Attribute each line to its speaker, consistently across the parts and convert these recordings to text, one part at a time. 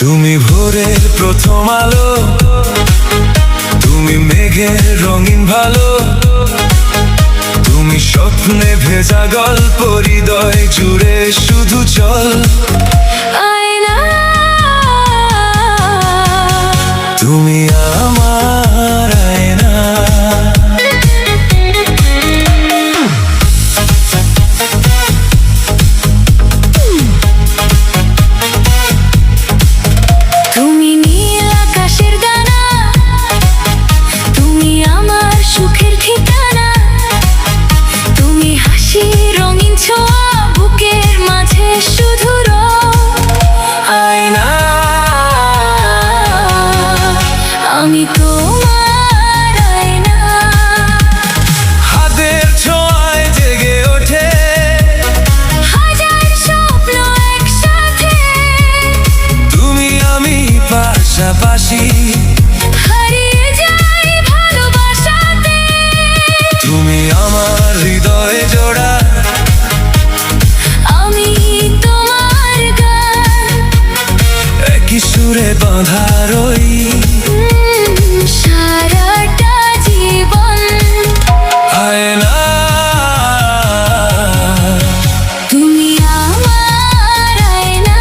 Speaker 1: তুমি ভোরের প্রথম আলো, তুমি মেঘের রঙিন ভালো, তুমি স্বপ্নে ভেজা গল্প, হৃদয় জুড়ে শুধু চল।
Speaker 2: আয়না,
Speaker 1: তুমি আমার আয়না।
Speaker 2: তুমি নীল আকাশের ডানা, তুমি আমার সুখের ঠিকানা, তুমি হাসি রঙিন ছোঁয়া, বুকের মাঝে শুধু
Speaker 1: আয়না,
Speaker 2: আমি তোমার আয়না।
Speaker 1: হাতের ছোঁয়ায় জেগে ওঠে
Speaker 2: হাজার স্বপ্ন একসাথে,
Speaker 1: তুমি আমি পাশাপাশি,
Speaker 2: হারিয়ে যাই ভালোবাসাতে।
Speaker 1: তুমি আমার হৃদয় জোড়া,
Speaker 2: আমি তোমার গান,
Speaker 1: একই সুরে বাঁধা রই
Speaker 2: সারাটা জীবন।
Speaker 1: আয়না,
Speaker 2: তুমি আমার আয়না,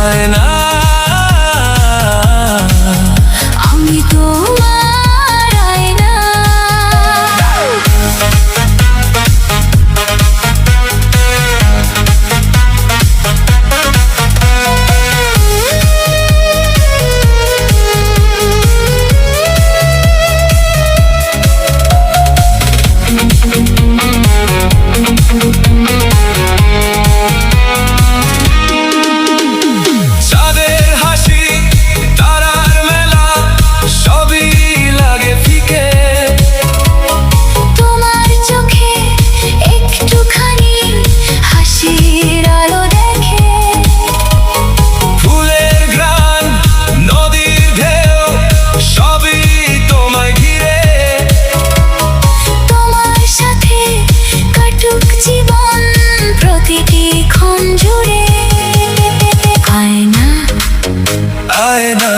Speaker 1: আয়না,
Speaker 2: আমি তোমার আয়না।
Speaker 1: চাঁদের হাসি, তারার মেলা, সবই লাগে ফিকে।
Speaker 2: তোমার চোখে একটুখানি হাসির আলো দেখে,
Speaker 1: ফুলের ঘ্রাণ, নদীর ঢেউ, সবই তোমায় ঘিরে।
Speaker 2: তোমার সাথে কাটুক জীবন প্রতিটি ক্ষণ জুড়ে। আয়না,
Speaker 1: আয়না,